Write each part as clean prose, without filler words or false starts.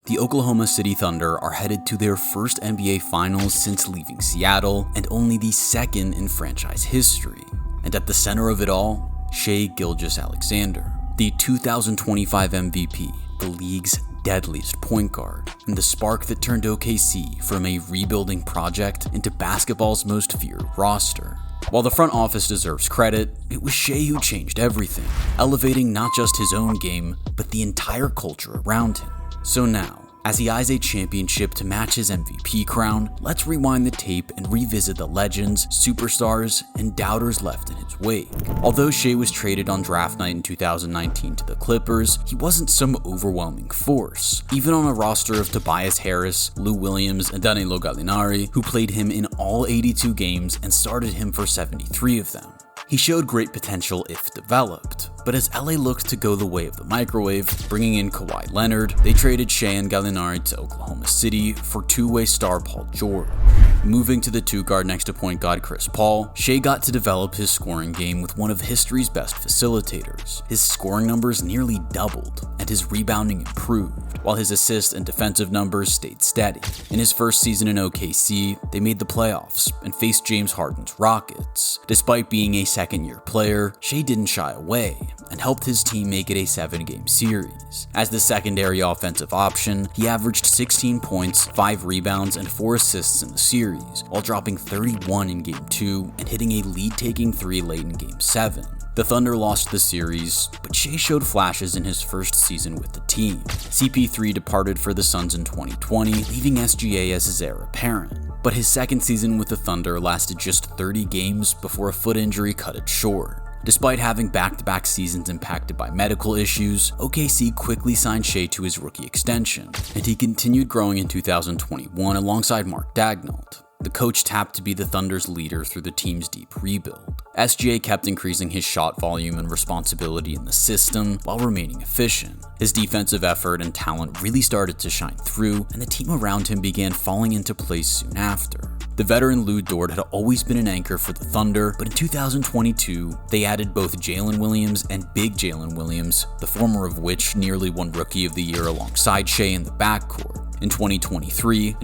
The Oklahoma City Thunder are headed to their first NBA Finals since leaving Seattle, and only the second in franchise history. And at the center of it all, Shai Gilgeous-Alexander, the 2025 MVP, the league's deadliest point guard, and the spark that turned OKC from a rebuilding project into basketball's most feared roster. While the front office deserves credit, it was Shai who changed everything, elevating not just his own game, but the entire culture around him. So now, as he eyes a championship to match his MVP crown, let's rewind the tape and revisit the legends, superstars, and doubters left in his wake. Although Shai was traded on draft night in 2019 to the Clippers, he wasn't some overwhelming force. Even on a roster of Tobias Harris, Lou Williams, and Danilo Gallinari, who played him in all 82 games and started him for 73 of them. He showed great potential if developed, but as LA looked to go the way of the microwave, bringing in Kawhi Leonard, they traded Shai and Gallinari to Oklahoma City for two-way star Paul George. Moving to the two-guard next to point guard Chris Paul, Shai got to develop his scoring game with one of history's best facilitators. His scoring numbers nearly doubled, and his rebounding improved, while his assist and defensive numbers stayed steady. In his first season in OKC, they made the playoffs and faced James Harden's Rockets. Despite being a second-year player, Shai didn't shy away and helped his team make it a 7-game series. As the secondary offensive option, he averaged 16 points, 5 rebounds, and 4 assists in the series, while dropping 31 in Game 2 and hitting a lead-taking 3 late in Game 7. The Thunder lost the series, but Shai showed flashes in his first season with the team. CP3 departed for the Suns in 2020, leaving SGA as his heir apparent. But his second season with the Thunder lasted just 30 games before a foot injury cut it short. Despite having back-to-back seasons impacted by medical issues, OKC quickly signed Shai to his rookie extension, and he continued growing in 2021 alongside Mark Daigneault. The coach tapped to be the Thunder's leader through the team's deep rebuild. SGA kept increasing his shot volume and responsibility in the system while remaining efficient. His defensive effort and talent really started to shine through, and the team around him began falling into place soon after. The veteran Lou Dort had always been an anchor for the Thunder, but in 2022, they added both Jalen Williams and Big Jalen Williams, the former of which nearly won Rookie of the Year alongside Shai in the backcourt. In 2023,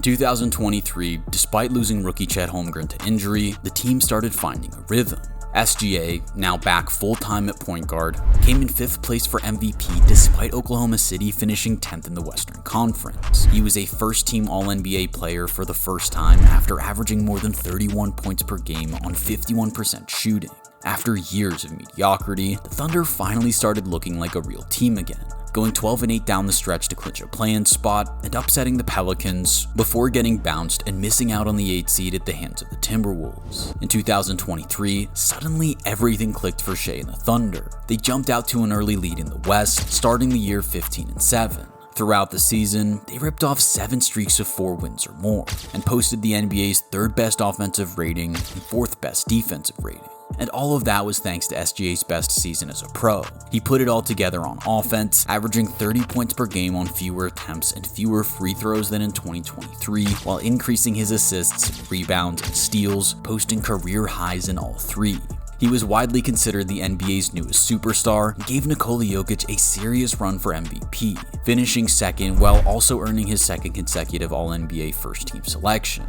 despite losing rookie Chet Holmgren to injury, the team started finding a rhythm. SGA, now back full-time at point guard, came in 5th place for MVP despite Oklahoma City finishing 10th in the Western Conference. He was a first-team All-NBA player for the first time after averaging more than 31 points per game on 51% shooting. After years of mediocrity, the Thunder finally started looking like a real team again, going 12-8 down the stretch to clinch a play-in spot and upsetting the Pelicans before getting bounced and missing out on the 8th seed at the hands of the Timberwolves. In 2023, suddenly everything clicked for Shai and the Thunder. They jumped out to an early lead in the West, starting the year 15-7. Throughout the season, they ripped off 7 streaks of 4 wins or more, and posted the NBA's 3rd best offensive rating and 4th best defensive rating. And all of that was thanks to SGA's best season as a pro. He put it all together on offense, averaging 30 points per game on fewer attempts and fewer free throws than in 2023, while increasing his assists, rebounds, and steals, posting career highs in all 3. He was widely considered the NBA's newest superstar and gave Nikola Jokic a serious run for MVP, finishing 2nd while also earning his 2nd consecutive All-NBA first-team selection.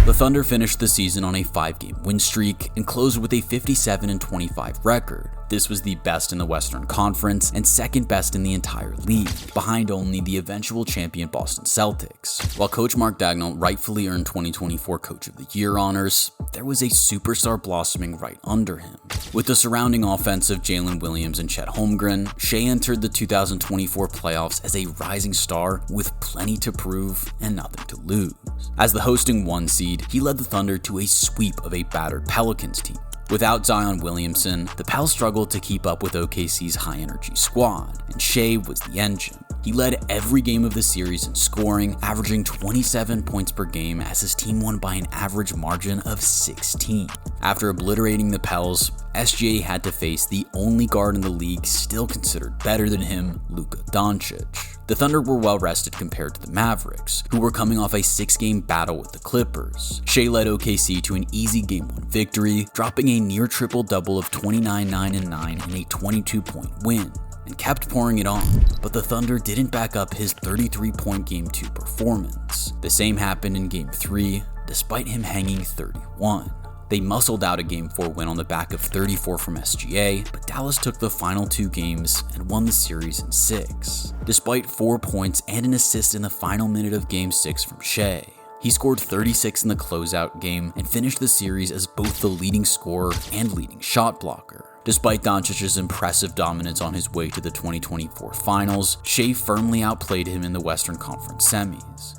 The Thunder finished the season on a 5-game win streak and closed with a 57-25 record. This was the best in the Western Conference and 2nd best in the entire league, behind only the eventual champion Boston Celtics. While Coach Mark Daigneault rightfully earned 2024 Coach of the Year honors, there was a superstar blossoming right under him. With the surrounding offense of Jalen Williams and Chet Holmgren, Shai entered the 2024 playoffs as a rising star with plenty to prove and nothing to lose. As the hosting 1 seed, he led the Thunder to a sweep of a battered Pelicans team. Without Zion Williamson, the Pels struggled to keep up with OKC's high-energy squad, and Shai was the engine. He led every game of the series in scoring, averaging 27 points per game as his team won by an average margin of 16. After obliterating the Pels, SGA had to face the only guard in the league still considered better than him, Luka Doncic. The Thunder were well rested compared to the Mavericks, who were coming off a 6-game battle with the Clippers. Shai led OKC to an easy Game 1 victory, dropping a near triple-double of 29, 9, and 9 in a 22-point win. and kept pouring it on, but the Thunder didn't back up his 33-point Game 2 performance. The same happened in Game 3, despite him hanging 31. They muscled out a Game 4 win on the back of 34 from SGA, but Dallas took the final 2 games and won the series in 6, despite 4 points and an assist in the final minute of Game 6 from Shai. He scored 36 in the closeout game and finished the series as both the leading scorer and leading shot blocker. Despite Doncic's impressive dominance on his way to the 2024 finals, Shai firmly outplayed him in the Western Conference semis.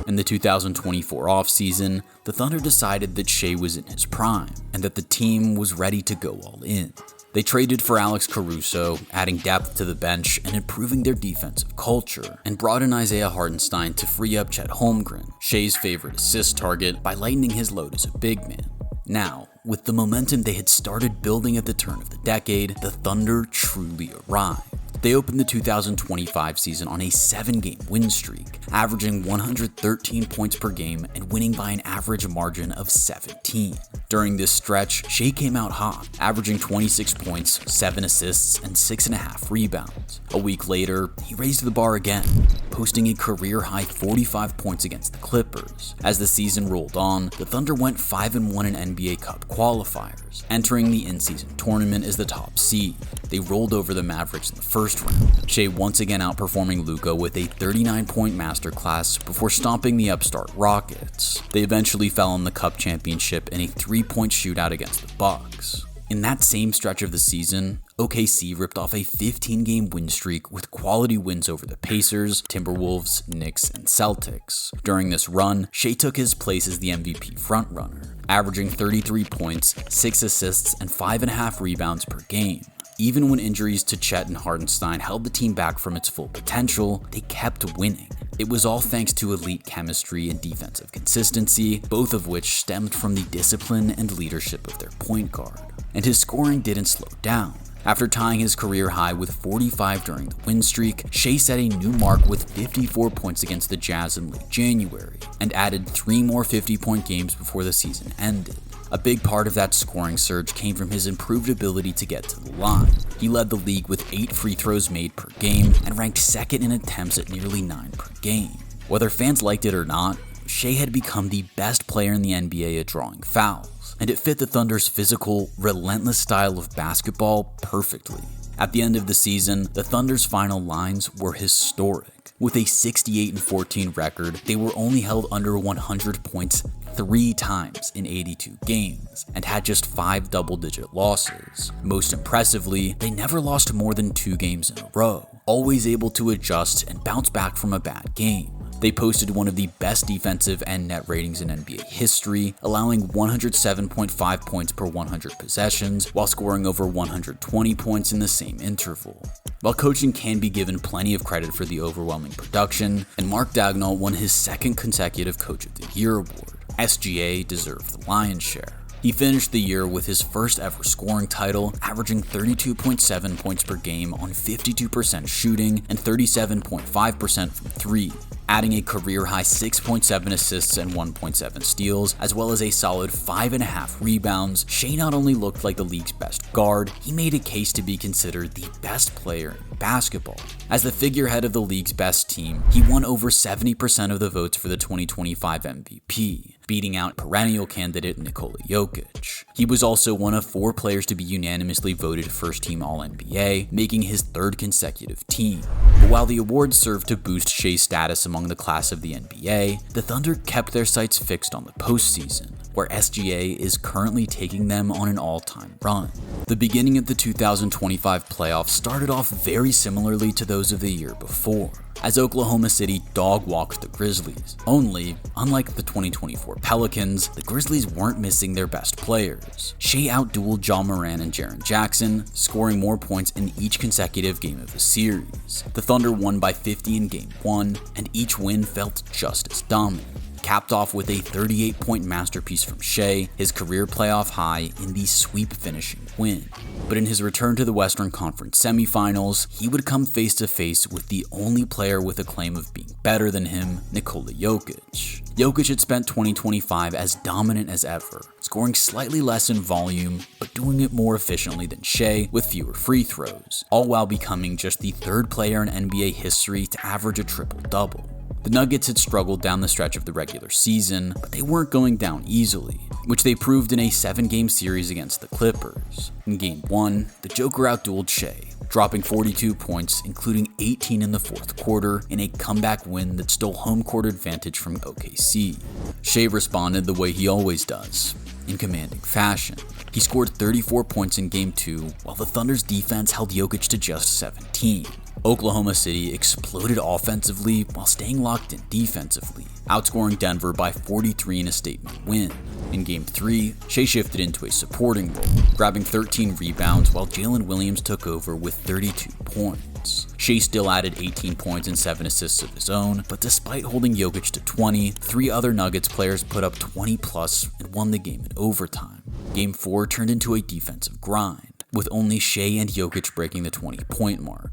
In the 2024 offseason, the Thunder decided that Shai was in his prime and that the team was ready to go all in. They traded for Alex Caruso, adding depth to the bench and improving their defensive culture, and brought in Isaiah Hartenstein to free up Chet Holmgren, Shai's favorite assist target, by lightening his load as a big man. Now, with the momentum they had started building at the turn of the decade, the Thunder truly arrived. They opened the 2025 season on a 7-game win streak, averaging 113 points per game and winning by an average margin of 17. During this stretch, Shai came out hot, averaging 26 points, 7 assists, and 6.5 rebounds. A week later, he raised the bar again, posting a career-high 45 points against the Clippers. As the season rolled on, the Thunder went 5-1 in NBA Cup qualifiers, entering the in-season tournament as the top seed. They rolled over the Mavericks in the first round, Shai once again outperforming Luka with a 39-point masterclass before stomping the upstart Rockets. They eventually fell in the Cup championship in a 3-point shootout against the Bucks. In that same stretch of the season, OKC ripped off a 15-game win streak with quality wins over the Pacers, Timberwolves, Knicks, and Celtics. During this run, Shai took his place as the MVP frontrunner, averaging 33 points, 6 assists, and 5.5 rebounds per game. Even when injuries to Chet and Hartenstein held the team back from its full potential, they kept winning. It was all thanks to elite chemistry and defensive consistency, both of which stemmed from the discipline and leadership of their point guard. And his scoring didn't slow down. After tying his career high with 45 during the win streak, Shai set a new mark with 54 points against the Jazz in late January, and added 3 more 50-point games before the season ended. A big part of that scoring surge came from his improved ability to get to the line. He led the league with 8 free throws made per game and ranked second in attempts at nearly 9 per game. Whether fans liked it or not, Shai had become the best player in the NBA at drawing fouls, and it fit the Thunder's physical, relentless style of basketball perfectly. At the end of the season, the Thunder's final lines were historic. With a 68-14 record, they were only held under 100 points 3 times in 82 games, and had just 5 double-digit losses. Most impressively, they never lost more than 2 games in a row, always able to adjust and bounce back from a bad game. They posted one of the best defensive and net ratings in NBA history, allowing 107.5 points per 100 possessions, while scoring over 120 points in the same interval. While coaching can be given plenty of credit for the overwhelming production, and Mark Daigneault won his 2nd consecutive Coach of the Year award, SGA deserved the lion's share. He finished the year with his first ever scoring title, averaging 32.7 points per game on 52% shooting and 37.5% from 3, adding a career-high 6.7 assists and 1.7 steals, as well as a solid 5.5 rebounds. Shai not only looked like the league's best guard, he made a case to be considered the best player in basketball. As the figurehead of the league's best team, he won over 70% of the votes for the 2025 MVP, beating out perennial candidate Nikola Jokic. He was also one of 4 players to be unanimously voted first-team All-NBA, making his 3rd consecutive team. But while the awards served to boost Shai's status among the class of the NBA, the Thunder kept their sights fixed on the postseason, where SGA is currently taking them on an all-time run. The beginning of the 2025 playoffs started off very similarly to those of the year before, as Oklahoma City dog-walked the Grizzlies. Only, unlike the 2024 Pelicans, the Grizzlies weren't missing their best players. Shai outdueled Ja Morant and Jaren Jackson, scoring more points in each consecutive game of the series. The Thunder won by 50 in Game 1, and each win felt just as dominant, capped off with a 38-point masterpiece from Shai, his career playoff high in the sweep finishing win. But in his return to the Western Conference semifinals, he would come face to face with the only player with a claim of being better than him, Nikola Jokic. Jokic had spent 2025 as dominant as ever, scoring slightly less in volume, but doing it more efficiently than Shai with fewer free throws, all while becoming just the third player in NBA history to average a triple-double. The Nuggets had struggled down the stretch of the regular season, but they weren't going down easily, which they proved in a 7-game series against the Clippers. In Game 1, the Joker outdueled Shai, dropping 42 points, including 18 in the fourth quarter, in a comeback win that stole home court advantage from OKC. Shai responded the way he always does, in commanding fashion. He scored 34 points in Game 2, while the Thunder's defense held Jokic to just 17. Oklahoma City exploded offensively while staying locked in defensively, outscoring Denver by 43 in a statement win. In Game 3, Shai shifted into a supporting role, grabbing 13 rebounds while Jalen Williams took over with 32 points. Shai still added 18 points and 7 assists of his own, but despite holding Jokic to 20, 3 other Nuggets players put up 20 plus and won the game in overtime. Game 4 turned into a defensive grind, with only Shai and Jokic breaking the 20-point mark.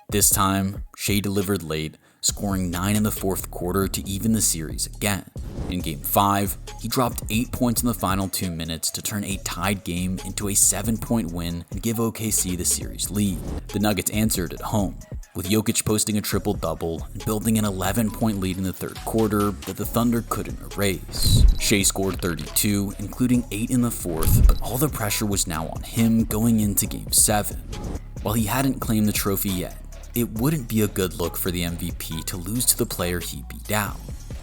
This time, Shai delivered late, scoring 9 in the fourth quarter to even the series again. In Game 5, he dropped 8 points in the final 2 minutes to turn a tied game into a 7-point win and give OKC the series lead. The Nuggets answered at home, with Jokic posting a triple-double and building an 11-point lead in the third quarter that the Thunder couldn't erase. Shai scored 32, including 8 in the fourth, but all the pressure was now on him going into Game 7. While he hadn't claimed the trophy yet, it wouldn't be a good look for the MVP to lose to the player he beat out.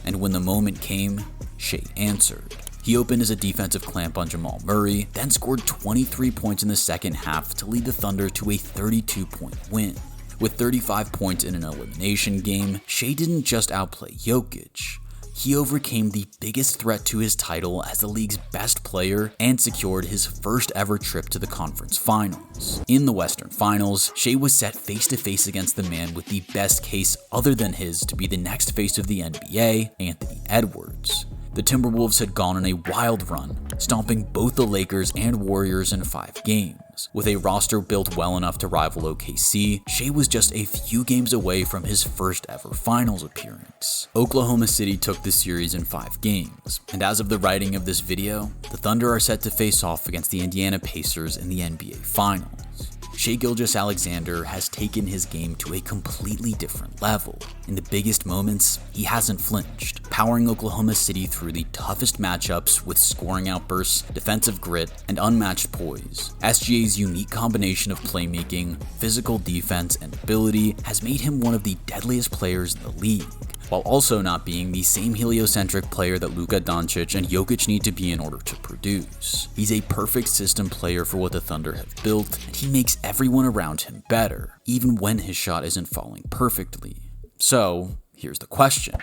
And when the moment came, Shai answered. He opened as a defensive clamp on Jamal Murray, then scored 23 points in the second half to lead the Thunder to a 32-point win. With 35 points in an elimination game, Shai didn't just outplay Jokic. He overcame the biggest threat to his title as the league's best player and secured his first ever trip to the conference finals. In the Western Finals, Shai was set face to face against the man with the best case other than his to be the next face of the NBA, Anthony Edwards. The Timberwolves had gone on a wild run, stomping both the Lakers and Warriors in 5 games. With a roster built well enough to rival OKC, Shai was just a few games away from his first ever finals appearance. Oklahoma City took the series in 5 games, and as of the writing of this video, the Thunder are set to face off against the Indiana Pacers in the NBA Finals. Shai Gilgeous-Alexander has taken his game to a completely different level. In the biggest moments, he hasn't flinched, powering Oklahoma City through the toughest matchups with scoring outbursts, defensive grit, and unmatched poise. SGA's unique combination of playmaking, physical defense, and ability has made him one of the deadliest players in the league, while also not being the same heliocentric player that Luka Doncic and Jokic need to be in order to produce. He's a perfect system player for what the Thunder have built, and he makes everyone around him better, even when his shot isn't falling perfectly. So, here's the question.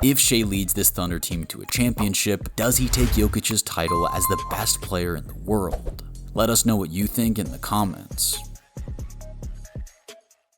If Shai leads this Thunder team to a championship, does he take Jokic's title as the best player in the world? Let us know what you think in the comments.